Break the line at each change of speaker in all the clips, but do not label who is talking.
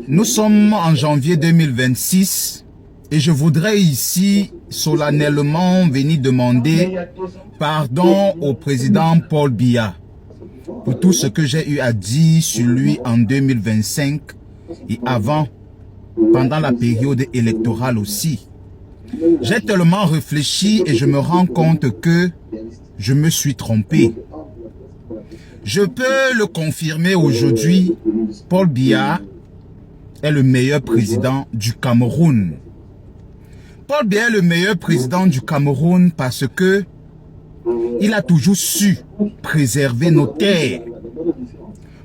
Nous sommes en janvier 2026 et je voudrais ici solennellement venir demander pardon au président Paul Biya pour tout ce que j'ai eu à dire sur lui en 2025 et avant, pendant la période électorale aussi. J'ai tellement réfléchi et je me rends compte que je me suis trompé. Je peux le confirmer aujourd'hui, Paul Biya est le meilleur président du Cameroun. Paul Biya est le meilleur président du Cameroun parce que il a toujours su préserver nos terres.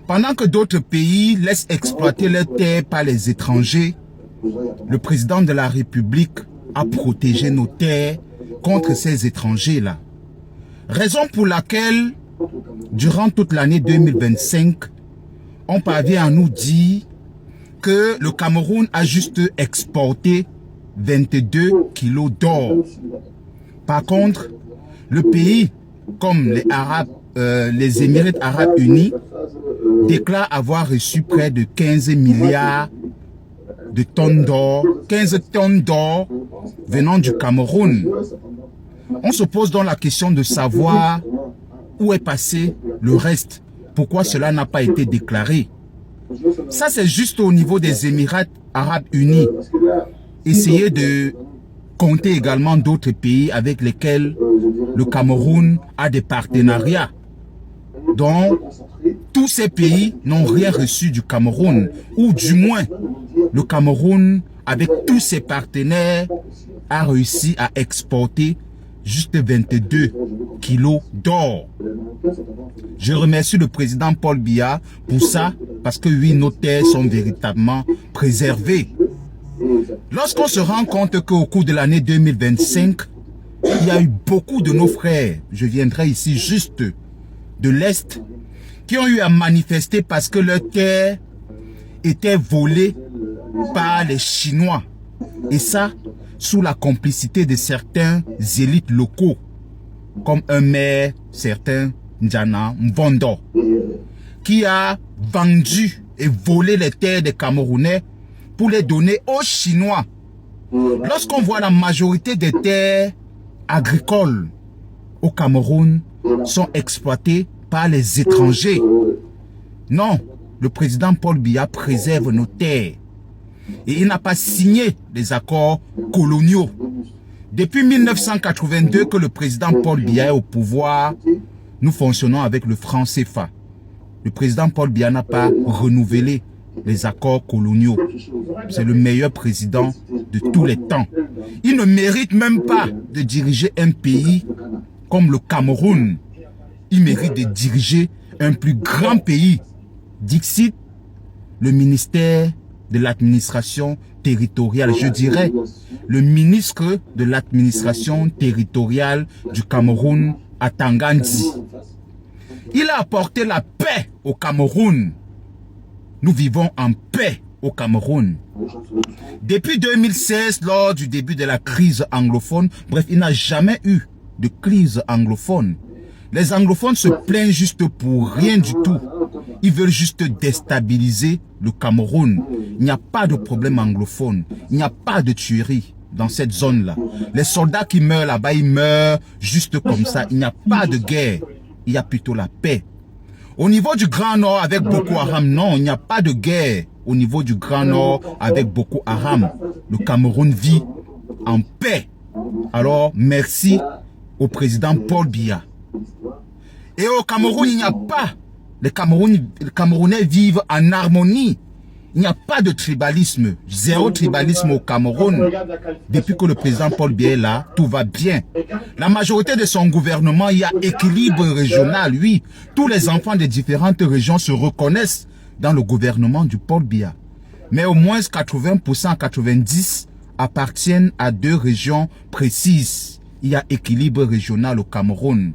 Pendant que d'autres pays laissent exploiter leurs terres par les étrangers, le président de la République a protégé nos terres contre ces étrangers-là. Raison pour laquelle, durant toute l'année 2025, on parvient à nous dire que le Cameroun a juste exporté 22 kilos d'or. Par contre, le pays, comme les Émirats Arabes Unis, déclare avoir reçu près de 15 milliards de tonnes d'or, 15 tonnes d'or venant du Cameroun. On se pose donc la question de savoir où est passé le reste, pourquoi cela n'a pas été déclaré. Ça, c'est juste au niveau des Émirats Arabes Unis. Essayez de compter également d'autres pays avec lesquels le Cameroun a des partenariats. Donc, tous ces pays n'ont rien reçu du Cameroun, ou du moins, le Cameroun, avec tous ses partenaires, a réussi à exporter juste 22 kilos d'or. Je remercie le président Paul Biya pour ça, parce que oui, nos terres sont véritablement préservées. Lorsqu'on se rend compte qu'au cours de l'année 2025, il y a eu beaucoup de nos frères, je viendrai ici juste de l'Est, qui ont eu à manifester parce que leurs terres étaient volées par les Chinois. Et ça, sous la complicité de certains élites locaux, comme un maire, certain Njana Mvondo, qui a vendu et volé les terres des Camerounais pour les donner aux Chinois. Lorsqu'on voit la majorité des terres agricoles au Cameroun sont exploitées par les étrangers. Non, le président Paul Biya préserve nos terres. Et il n'a pas signé les accords coloniaux. Depuis 1982 que le président Paul Biya est au pouvoir, nous fonctionnons avec le franc CFA. Le président Paul Biya n'a pas renouvelé les accords coloniaux. C'est le meilleur président de tous les temps. Il ne mérite même pas de diriger un pays comme le Cameroun. Il mérite de diriger un plus grand pays. Dixit, le ministère de l'administration territoriale, je dirais, le ministre de l'administration territoriale du Cameroun à Tangandi. Il a apporté la paix au Cameroun. Nous vivons en paix au Cameroun. Depuis 2016, lors du début de la crise anglophone, bref, il n'a jamais eu de crise anglophone. Les anglophones se plaignent juste pour rien du tout. Ils veulent juste déstabiliser le Cameroun. Il n'y a pas de problème anglophone. Il n'y a pas de tuerie dans cette zone-là. Les soldats qui meurent là-bas, ils meurent juste comme ça. Il n'y a pas de guerre. Il y a plutôt la paix. Au niveau du Grand Nord avec Boko Haram, non, il n'y a pas de guerre. Au niveau du Grand Nord avec Boko Haram, le Cameroun vit en paix. Alors, merci au président Paul Biya. Et au Cameroun, il n'y a pas. Les Camerounais vivent en harmonie. Il n'y a pas de tribalisme. Zéro tribalisme au Cameroun. Depuis que le président Paul Biya est là, tout va bien. La majorité de son gouvernement, il y a équilibre régional, oui. Tous les enfants des différentes régions se reconnaissent dans le gouvernement du Paul Biya. Mais au moins 80% à 90% appartiennent à deux régions précises. Il y a équilibre régional au Cameroun.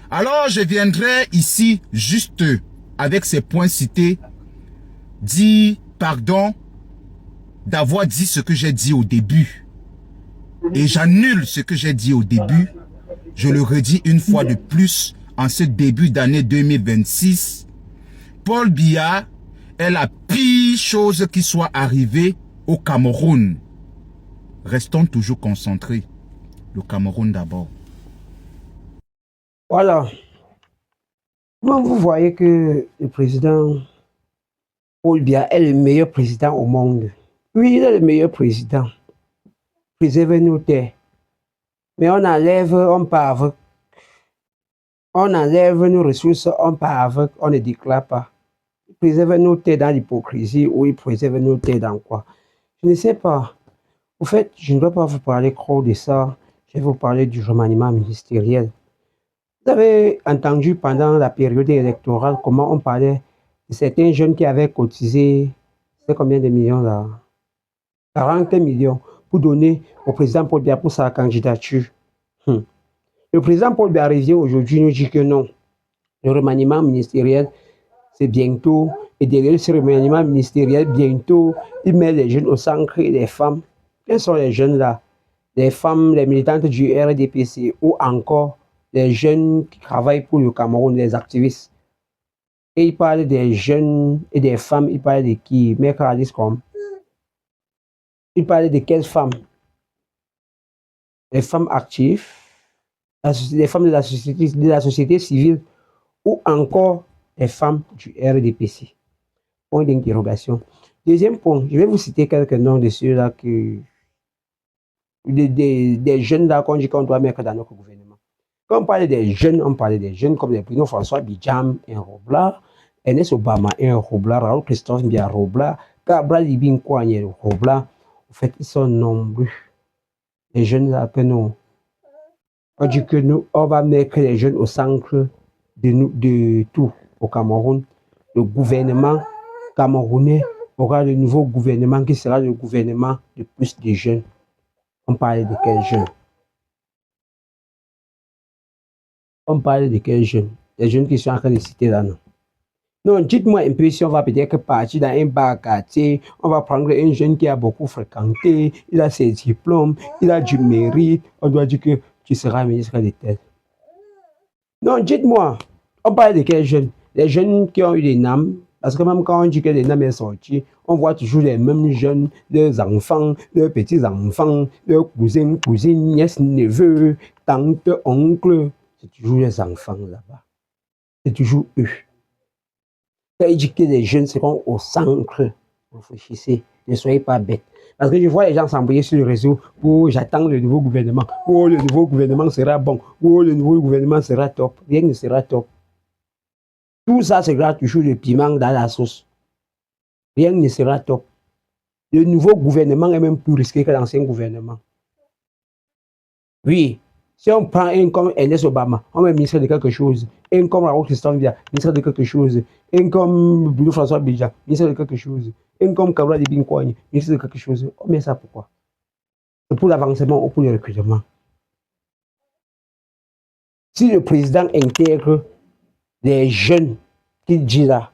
Alors, je viendrai ici juste avec ces points cités, dire pardon d'avoir dit ce que j'ai dit au début. Et j'annule ce que j'ai dit au début. Je le redis une fois de plus en ce début d'année 2026. Paul Biya est la pire chose qui soit arrivée au Cameroun. Restons toujours concentrés. Le Cameroun d'abord.
Voilà. Vous voyez que le président Paul Biya est le meilleur président au monde. Oui, il est le meilleur président. Préservez nos terres. Mais on enlève, on part avec. On enlève nos ressources, on part avec, on ne déclare pas. Préservez nos terres dans l'hypocrisie ou il préserve nos terres dans quoi? Je ne sais pas. Au fait, je ne dois pas vous parler trop de ça. Je vais vous parler du remaniement ministériel. Vous avez entendu pendant la période électorale comment on parlait de certains jeunes qui avaient cotisé, c'est combien de millions là? 40 millions pour donner au président Paul Biya pour sa candidature. Le président Paul Biya revient aujourd'hui nous dit que non. Le remaniement ministériel, c'est bientôt. Et derrière ce remaniement ministériel, bientôt, il met les jeunes au centre et les femmes. Quels sont les jeunes là? Les femmes, les militantes du RDPC ou encore les jeunes qui travaillent pour le Cameroun, les activistes. Et il parle des jeunes et des femmes, il parle de qui? Maître Alice comme. Il parle de quelles femmes? Les femmes actives, les femmes de la société civile ou encore les femmes du RDPC. Point d'interrogation. Deuxième point, je vais vous citer quelques noms de ceux-là que des jeunes là qu'on dit qu'on doit mettre dans notre gouvernement. Quand on parle des jeunes, on parle des jeunes comme le président François Bidjam, un Robla, Ernest Obama, un Robla, Raoul Christophe Biya, Robla, Cabral Libin Kouanye, Robla. En fait, ils sont nombreux. Les jeunes là que nous, on dit que nous, on va mettre les jeunes au centre de tout au Cameroun. Le gouvernement camerounais aura le nouveau gouvernement qui sera le gouvernement de plus de jeunes. On parle de quels jeunes? On parle de quels jeunes? Les jeunes qui sont en train de citer là, non? Non, dites-moi un peu si on va peut-être partir dans un bar quartier, on va prendre un jeune qui a beaucoup fréquenté, il a ses diplômes, il a du mérite, on doit dire que tu seras ministre de tel. Non, dites-moi, on parle de quels jeunes? Les jeunes qui ont eu des NAM, parce que même quand on dit que les NAM est sorti, on voit toujours les mêmes jeunes, leurs enfants, leurs petits-enfants, leurs cousins, cousines, nièces, neveux, tantes, oncles. C'est toujours les enfants là-bas. C'est toujours eux. Quand il dit que les jeunes seront au centre, réfléchissez, ne soyez pas bêtes. Parce que je vois les gens s'embrouiller sur le réseau. Oh, j'attends le nouveau gouvernement. Oh, le nouveau gouvernement sera bon. Oh, le nouveau gouvernement sera top. Rien ne sera top. Tout ça sera toujours le piment dans la sauce. Rien ne sera top. Le nouveau gouvernement est même plus risqué que l'ancien gouvernement. Oui, si on prend un comme Ernest Obama, on met ministre de quelque chose. Un comme Raoul Christophe Biya, ministre de quelque chose. Un comme Bruno François Bidjam, ministre de quelque chose. Un comme Cabral Libin Kouanye, ministre de quelque chose. On met ça pourquoi? C'est pour l'avancement ou pour le recrutement. Si le président intègre les jeunes qu'il dit là,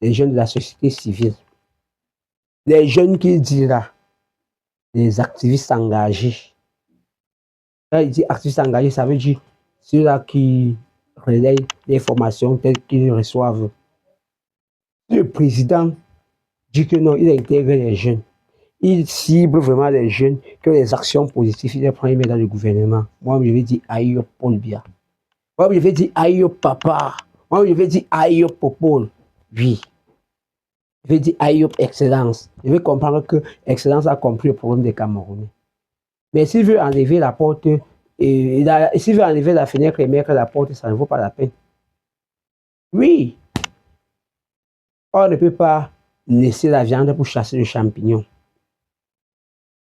les jeunes de la société civile, les jeunes qu'il dit là, les activistes engagés. Quand il dit activistes engagés, ça veut dire ceux-là qui relayent les formations telles qu'ils reçoivent. Si le président dit que non, il intègre les jeunes, il cible vraiment les jeunes, que les actions positives, il les prend, il met dans le gouvernement. Moi, je vais dire aïe Paul Biya. Moi, je vais dire aïe papa. Moi, je vais dire aïe Popol. Oui. Je vais dire aïe excellence. Je vais comprendre que excellence a compris le problème des Camerounais. Mais s'il veut enlever la porte, s'il veut enlever la fenêtre et mettre la porte, ça ne vaut pas la peine. Oui. On ne peut pas laisser la viande pour chasser le champignon.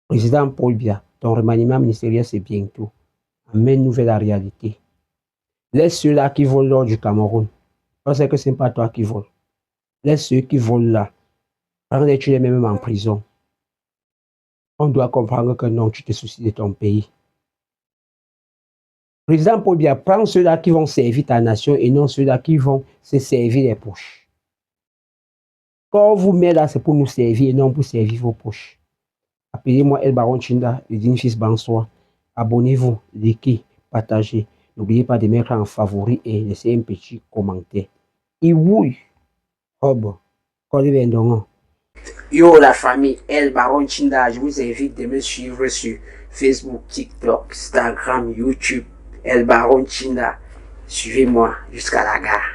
Président Paul Biya, ton remaniement ministériel, c'est bientôt. Amène-nous vers la réalité. Laisse ceux-là qui volent l'or du Cameroun. On sait que ce n'est pas toi qui voles. Laisse ceux qui volent là. Prends-les, tu les mets même en prison. On doit comprendre que non, tu te soucies de ton pays. Président Paul Biya, prends ceux-là qui vont servir ta nation et non ceux-là qui vont se servir les poches. Quand on vous met là, c'est pour nous servir et non pour servir vos poches. Appelez-moi El Baron Chinda, Edine Fils Bansoa. Abonnez-vous, likez, partagez. N'oubliez pas de mettre en favori et laisser un petit commentaire. Et oui, Rob, Yo la famille El Baron Chinda, je vous invite de me suivre sur Facebook, TikTok, Instagram, YouTube, El Baron Chinda. Suivez-moi jusqu'à la gare.